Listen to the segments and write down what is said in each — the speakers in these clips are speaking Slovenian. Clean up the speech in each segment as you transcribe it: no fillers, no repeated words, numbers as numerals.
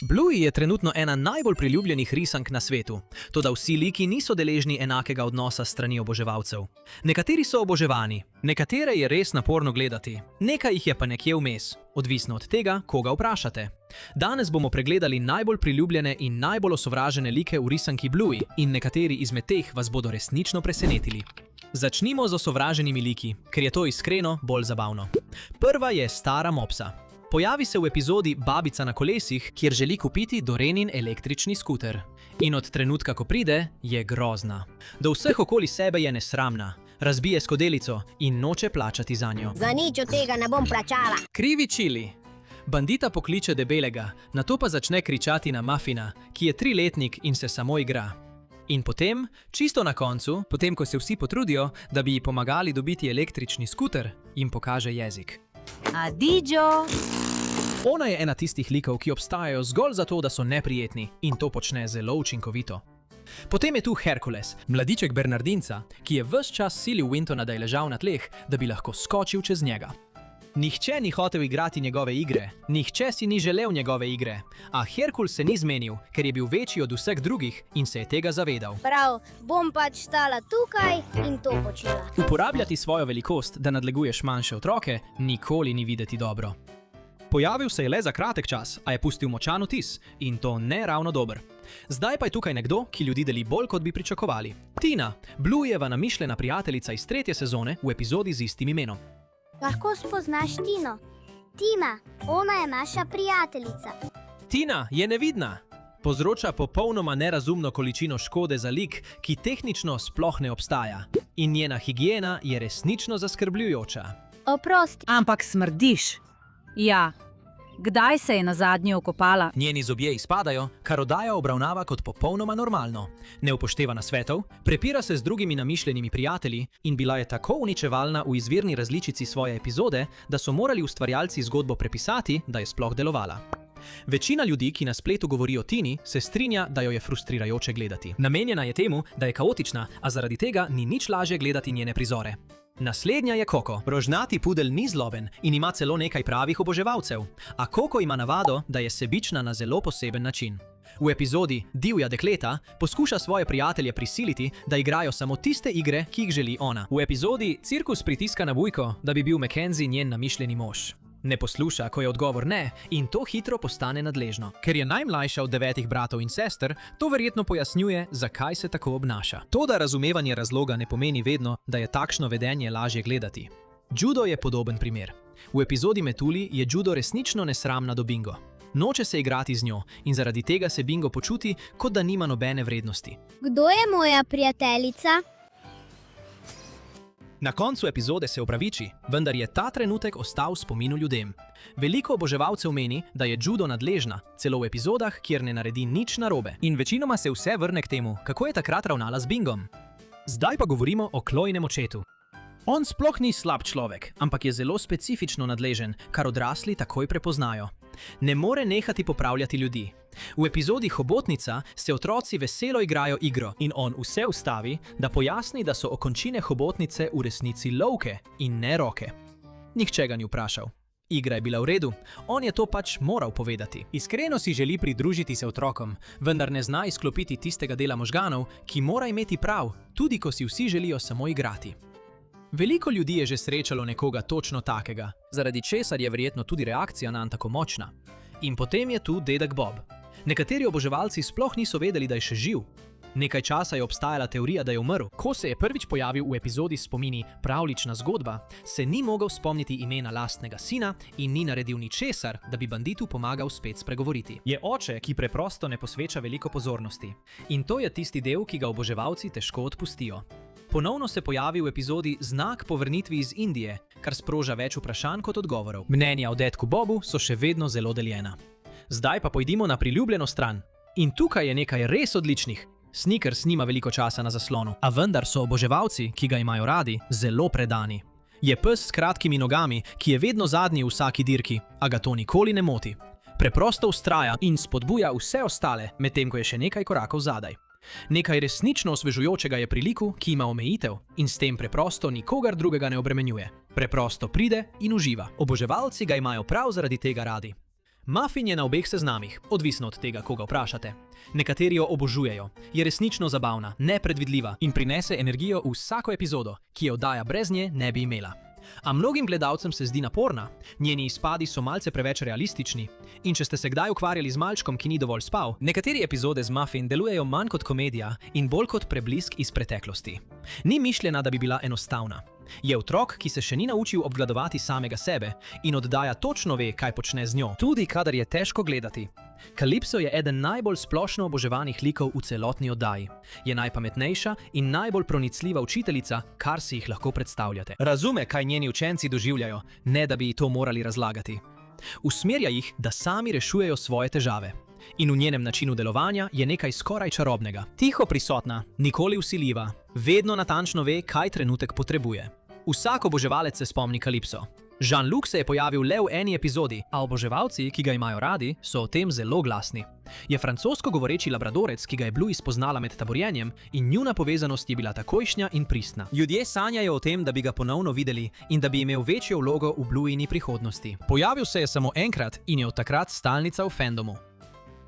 Bluey je trenutno ena najbolj priljubljenih risank na svetu, toda vsi liki niso deležni enakega odnosa s strani oboževalcev. Nekateri so oboževani, nekatere je res naporno gledati, nekaj jih je pa nekje vmes, odvisno od tega, koga vprašate. Danes bomo pregledali najbolj priljubljene in najbolj osovražene like v risanki Bluey in nekateri izmed teh vas bodo resnično presenetili. Začnimo z osovraženimi liki, ker je to iskreno bolj zabavno. Prva je stara mopsa. Pojavi se v epizodi Babica na kolesih, kjer želi kupiti Dorenin električni skuter. In od trenutka, ko pride, je grozna. Do vseh okoli sebe je nesramna, razbije skodelico in noče plačati zanjo. Za nič od tega ne bom plačala. Krivi čili. Bandita pokliče debelega, nato pa začne kričati na Muffina, ki je 3-letnik in se samo igra. In potem, čisto na koncu, potem ko se vsi potrudijo, da bi ji pomagali dobiti električni skuter, jim pokaže jezik. Adijo! Ona je ena tistih likov, ki obstajajo zgolj zato, da so neprijetni in to počne zelo učinkovito. Potem je tu Herkules, mladiček Bernardinca, ki je ves čas silil Wintona, da je ležal na tleh, da bi lahko skočil čez njega. Nihče ni hotel igrati njegove igre, nihče si ni želel njegove igre, a Herkul se ni zmenil, ker je bil večji od vseh drugih in se je tega zavedal. Prav, bom pač stala tukaj in to počela. Uporabljati svojo velikost, da nadleguješ manjše otroke, nikoli ni videti dobro. Pojavil se je le za kratek čas, a je pustil močan vtis in to ne ravno dober. Zdaj pa je tukaj nekdo, ki ljudi deli bolj, kot bi pričakovali. Tina, Blueyjeva namišljena prijateljica iz 3. sezone v epizodi z istim imenom. Lahko spoznaš Tino. Tina, ona je naša prijateljica. Tina je nevidna. Povzroča popolnoma nerazumno količino škode za lik, ki tehnično sploh ne obstaja. In njena higiena je resnično zaskrbljujoča. Oprosti. Ampak smrdiš. Ja. Kdaj se je nazadnje okopala? Njeni zobje izpadajo, kar oddaja obravnava kot popolnoma normalno. Ne upošteva nasvetov, prepira se z drugimi namišljenimi prijatelji in bila je tako uničevalna v izvirni različici svoje epizode, da so morali ustvarjalci zgodbo prepisati, da je sploh delovala. Večina ljudi, ki na spletu govori o Tini, se strinja, da jo je frustrirajoče gledati. Namenjena je temu, da je kaotična, a zaradi tega ni nič lažje gledati njene prizore. Naslednja je Koko. Rožnati pudel ni zloben in ima celo nekaj pravih oboževalcev, a Koko ima navado, da je sebična na zelo poseben način. V epizodi Divja dekleta poskuša svoje prijatelje prisiliti, da igrajo samo tiste igre, ki jih želi ona. V epizodi Cirkus pritiska na Bujko, da bi bil Mackenzie njen namišljeni mož. Ne posluša, ko je odgovor ne, in to hitro postane nadležno. Ker je najmlajša od 9 bratov in sester, to verjetno pojasnjuje, zakaj se tako obnaša. Toda razumevanje razloga ne pomeni vedno, da je takšno vedenje lažje gledati. Judo je podoben primer. V epizodi Metuli je Judo resnično nesramna do Bingo. Noče se igrati z njo in zaradi tega se Bingo počuti, kot da nima nobene vrednosti. Kdo je moja prijateljica? Na koncu epizode se opraviči, vendar je ta trenutek ostal v spominu ljudem. Veliko oboževalcev meni, da je Judo nadležna, celo v epizodah, kjer ne naredi nič narobe. In večinoma se vse vrne k temu, kako je takrat ravnala z Bingom. Zdaj pa govorimo o Chloeinem očetu. On sploh ni slab človek, ampak je zelo specifično nadležen, kar odrasli takoj prepoznajo. Ne more nehati popravljati ljudi. V epizodi Hobotnica se otroci veselo igrajo igro in on vse ustavi, da pojasni, da so okončine hobotnice v resnici lovke in ne roke. Nihče ga ni vprašal. Igra je bila v redu, on je to pač moral povedati. Iskreno si želi pridružiti se otrokom, vendar ne zna izklopiti tistega dela možganov, ki mora imeti prav, tudi ko si vsi želijo samo igrati. Veliko ljudi je že srečalo nekoga točno takega, zaradi česar je verjetno tudi reakcija nanj tako močna. In potem je tu dedek Bob. Nekateri oboževalci sploh niso vedeli, da je še živ. Nekaj časa je obstajala teorija, da je umrl. Ko se je prvič pojavil v epizodi Spomini Pravljična zgodba, se ni mogel spomniti imena lastnega sina in ni naredil ničesar, da bi banditu pomagal spet spregovoriti. Je oče, ki preprosto ne posveča veliko pozornosti. In to je tisti del, ki ga oboževalci težko odpustijo. Ponovno se pojavi v epizodi Znak po vrnitvi iz Indije, kar sproža več vprašanj kot odgovorov. Mnenja o dedku Bobu so še vedno zelo deljena. Zdaj pa pojdimo na priljubljeno stran. In tukaj je nekaj res odličnih. Snickers nima veliko časa na zaslonu, a vendar so oboževalci, ki ga imajo radi, zelo predani. Je pes s kratkimi nogami, ki je vedno zadnji v vsaki dirki, a ga to nikoli ne moti. Preprosto vztraja in spodbuja vse ostale, medtem ko je še nekaj korakov zadaj. Nekaj resnično osvežujočega je pri liku, ki ima omejitev in s tem preprosto nikogar drugega ne obremenjuje. Preprosto pride in uživa. Oboževalci ga imajo prav zaradi tega radi. Muffin je na obeh seznamih, odvisno od tega, koga vprašate. Nekateri jo obožujejo, je resnično zabavna, nepredvidljiva in prinese energijo v vsako epizodo, ki je oddaja brez nje ne bi imela. A mnogim gledalcem se zdi naporna, njeni izpadi so malce preveč realistični in če ste se kdaj ukvarjali z malčkom, ki ni dovolj spal, nekateri epizode z Muffin delujejo manj kot komedija in bolj kot preblisk iz preteklosti. Ni mišljena, da bi bila enostavna. Je otrok, ki se še ni naučil obvladovati samega sebe in oddaja točno ve, kaj počne z njo, tudi kadar je težko gledati. Calypso je eden najbolj splošno oboževanih likov v celotni oddaji. Je najpametnejša in najbolj pronicljiva učiteljica, kar si jih lahko predstavljate. Razume, kaj njeni učenci doživljajo, ne da bi ji to morali razlagati. Usmerja jih, da sami rešujejo svoje težave. In v njenem načinu delovanja je nekaj skoraj čarobnega. Tiho prisotna, nikoli vsiljiva, vedno natančno ve, kaj trenutek potrebuje. Vsak oboževalec se spomni Calypso. Jean-Luc se je pojavil le v eni epizodi, a oboževalci, ki ga imajo radi, so o tem zelo glasni. Je francosko govoreči labradorec, ki ga je Bluey spoznala med taborjenjem in njuna povezanost je bila takojšnja in pristna. Ljudje sanjajo o tem, da bi ga ponovno videli in da bi imel večjo vlogo v Blueyni prihodnosti. Pojavil se je samo enkrat in je od takrat stalnica v fandomu.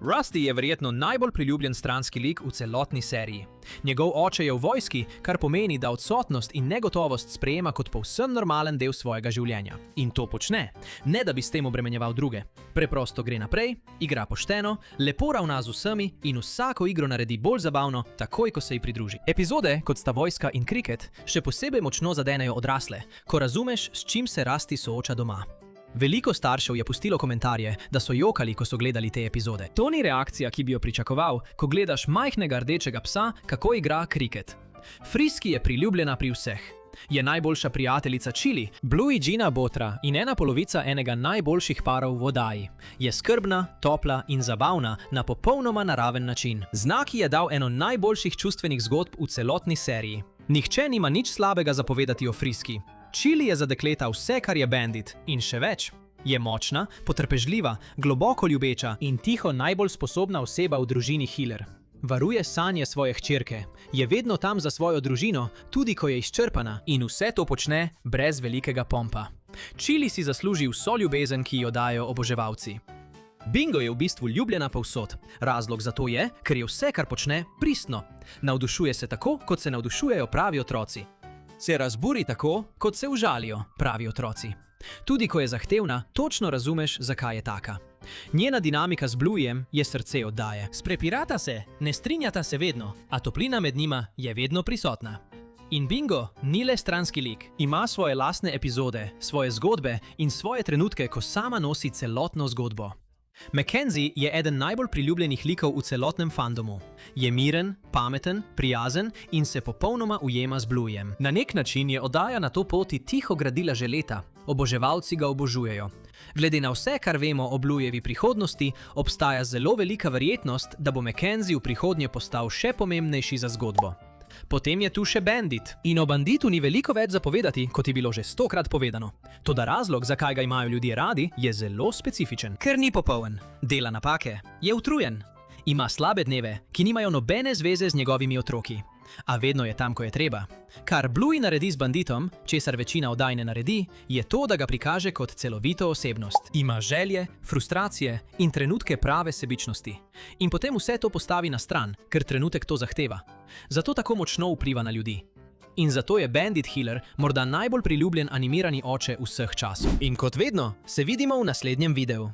Rusty je verjetno najbolj priljubljen stranski lik v celotni seriji. Njegov oče je v vojski, kar pomeni, da odsotnost in negotovost sprejema kot povsem normalen del svojega življenja. In to počne, ne da bi s tem obremenjeval druge. Preprosto gre naprej, igra pošteno, lepo ravna z vsemi in vsako igro naredi bolj zabavno, takoj ko se ji pridruži. Epizode, kot sta vojska in kriket, še posebej močno zadenejo odrasle, ko razumeš, s čim se Rusty sooča doma. Veliko staršev je pustilo komentarje, da so jokali, ko so gledali te epizode. To ni reakcija, ki bi jo pričakoval, ko gledaš majhnega rdečega psa, kako igra kriket. Frisky je priljubljena pri vseh. Je najboljša prijateljica Chili, Bluey Gina Botra in ena polovica enega najboljših parov v oddaji. Je skrbna, topla in zabavna na popolnoma naraven način. Znaki je dal eno najboljših čustvenih zgodb v celotni seriji. Nihče nima nič slabega zapovedati o Frisky. Chili je za dekleta vse, kar je Bandit in še več. Je močna, potrpežljiva, globoko ljubeča in tiho najbolj sposobna oseba v družini Hiller. Varuje sanje svoje hčerke, je vedno tam za svojo družino, tudi ko je izčrpana in vse to počne brez velikega pompa. Chili si zasluži vso ljubezen, ki jo dajo oboževalci. Bingo je v bistvu ljubljena povsod. Razlog za to je, ker je vse, kar počne, pristno. Navdušuje se tako, kot se navdušujejo pravi otroci. Se razburi tako, kot se užalijo, pravi otroci. Tudi ko je zahtevna, točno razumeš, zakaj je taka. Njena dinamika z Blueyjem je srce oddaje. Sprepirata se, ne strinjata se vedno, a toplina med njima je vedno prisotna. In Bingo ni le stranski lik. Ima svoje lastne epizode, svoje zgodbe in svoje trenutke, ko sama nosi celotno zgodbo. Mackenzie je eden najbolj priljubljenih likov v celotnem fandomu. Je miren, pameten, prijazen in se popolnoma ujema z Blueyjem. Na nek način je oddaja na to poti tiho gradila že leta. Oboževalci ga obožujejo. Glede na vse, kar vemo o Blueyjevi prihodnosti, obstaja zelo velika verjetnost, da bo Mackenzie v prihodnje postal še pomembnejši za zgodbo. Potem je tu še Bandit. In o Banditu ni veliko več zapovedati, kot je bilo že 100-krat povedano. Toda razlog, zakaj ga imajo ljudje radi, je zelo specifičen. Ker ni popoln, dela napake, je utrujen, ima slabe dneve, ki nimajo nobene zveze z njegovimi otroki. A vedno je tam, ko je treba. Kar Bluey naredi z Banditom, česar večina oddaj ne naredi, je to, da ga prikaže kot celovito osebnost. Ima želje, frustracije in trenutke prave sebičnosti. In potem vse to postavi na stran, ker trenutek to zahteva. Zato tako močno vpliva na ljudi. In zato je Bandit Hiller morda najbolj priljubljen animirani oče vseh časov. In kot vedno, se vidimo v naslednjem videu.